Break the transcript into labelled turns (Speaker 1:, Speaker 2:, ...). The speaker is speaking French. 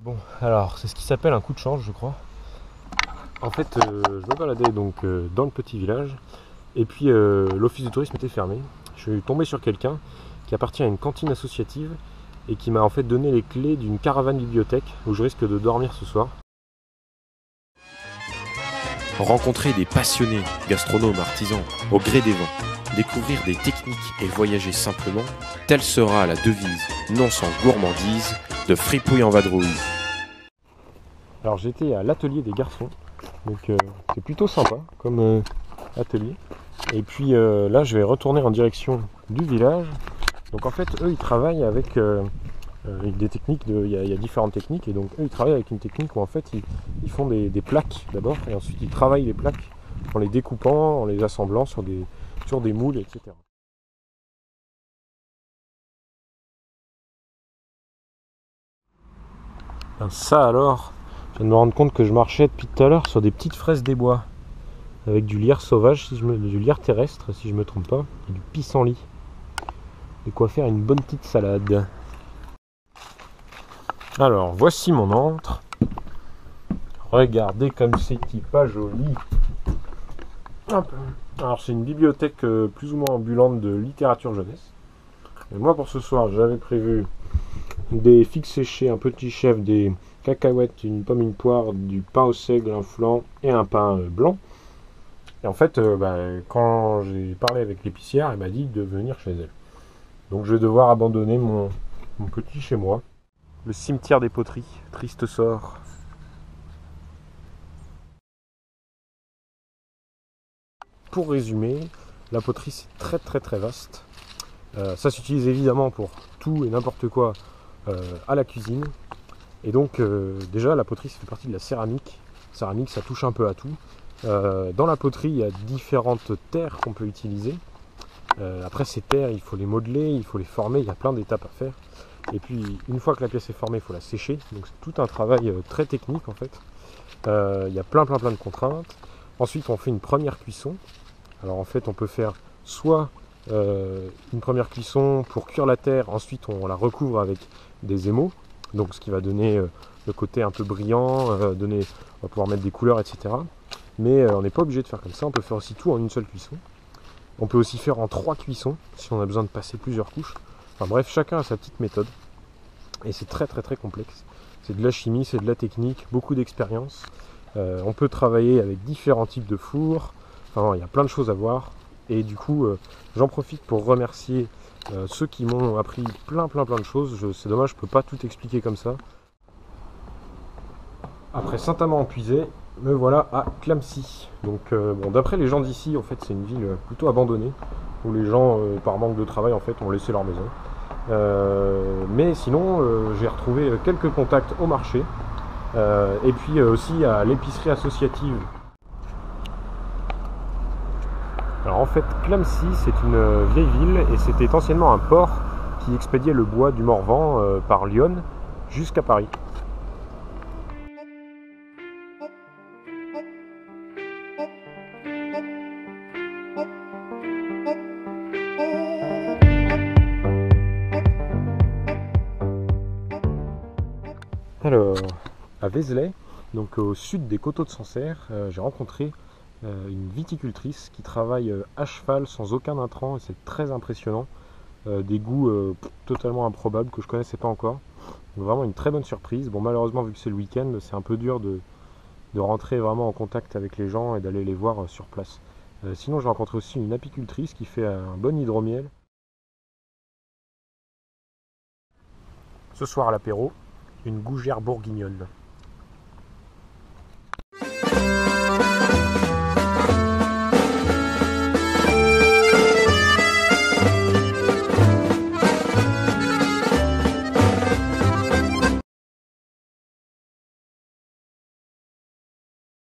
Speaker 1: Bon, alors c'est ce qui s'appelle un coup de chance, je crois. En fait, je me baladais donc dans le petit village, et puis l'office de tourisme était fermé. Je suis tombé sur quelqu'un qui appartient à une cantine associative et qui m'a en fait donné les clés d'une caravane bibliothèque où je risque de dormir ce soir.
Speaker 2: Rencontrer des passionnés, gastronomes, artisans, au gré des vents, découvrir des techniques et voyager simplement, telle sera la devise, non sans gourmandise, de Fripouille en Vadrouille.
Speaker 1: Alors j'étais à l'atelier des garçons, donc c'est plutôt sympa comme atelier. Et puis là je vais retourner en direction du village. Donc en fait eux ils travaillent avec des techniques, il y a différentes techniques, et donc eux ils travaillent avec une technique où en fait ils font des plaques d'abord, et ensuite ils travaillent les plaques en les découpant, en les assemblant sur des moules, etc. Ben ça alors, je viens de me rendre compte que je marchais depuis tout à l'heure sur des petites fraises des bois, avec du lierre sauvage, du lierre terrestre si je me trompe pas, et du pissenlit. De quoi faire une bonne petite salade. Alors voici mon antre. Regardez comme c'est pas joli. Hop. Alors c'est une bibliothèque plus ou moins ambulante de littérature jeunesse. Et moi pour ce soir j'avais prévu des figues séchées, un petit chèvre, des cacahuètes, une pomme, une poire, du pain au seigle, un flan et un pain blanc. Et en fait, quand j'ai parlé avec l'épicière, elle m'a dit de venir chez elle. Donc je vais devoir abandonner mon petit chez moi. Le cimetière des poteries, triste sort. Pour résumer, la poterie c'est très très très vaste. Ça s'utilise évidemment pour tout et n'importe quoi à la cuisine. Et donc déjà la poterie ça fait partie de la céramique. Céramique ça touche un peu à tout. Dans la poterie il y a différentes terres qu'on peut utiliser. Après ces terres il faut les modeler, il faut les former, il y a plein d'étapes à faire. Et puis une fois que la pièce est formée il faut la sécher. Donc c'est tout un travail très technique en fait. Il y a plein de contraintes. Ensuite on fait une première cuisson. Alors en fait on peut faire soit une première cuisson pour cuire la terre, ensuite on la recouvre avec des émaux, donc ce qui va donner le côté un peu brillant, on va pouvoir mettre des couleurs, etc. Mais on n'est pas obligé de faire comme ça, on peut faire aussi tout en une seule cuisson. On peut aussi faire en 3 cuissons si on a besoin de passer plusieurs couches. Enfin bref, chacun a sa petite méthode et c'est très complexe. C'est de la chimie, c'est de la technique, beaucoup d'expérience. On peut travailler avec différents types de fours. Enfin, il y a plein de choses à voir. Et du coup, j'en profite pour remercier ceux qui m'ont appris plein de choses. C'est dommage, je ne peux pas tout expliquer comme ça. Après Saint-Amand-en-Puisay, me voilà à Clamecy. Donc, bon, d'après les gens d'ici, en fait, c'est une ville plutôt abandonnée, où les gens, par manque de travail, en fait, ont laissé leur maison. Mais sinon, j'ai retrouvé quelques contacts au marché, et puis aussi à l'épicerie associative. Alors en fait, Clamecy, c'est une vieille ville et c'était anciennement un port qui expédiait le bois du Morvan par Lyon jusqu'à Paris. Alors, à Vézelay, donc au sud des coteaux de Sancerre, j'ai rencontré une viticultrice qui travaille à cheval sans aucun intrant et c'est très impressionnant. Des goûts totalement improbables que je connaissais pas encore. Donc vraiment une très bonne surprise. Bon, malheureusement, vu que c'est le week-end, c'est un peu dur de rentrer vraiment en contact avec les gens et d'aller les voir sur place. Sinon, j'ai rencontré aussi une apicultrice qui fait un bon hydromiel. Ce soir à l'apéro, une gougère bourguignonne.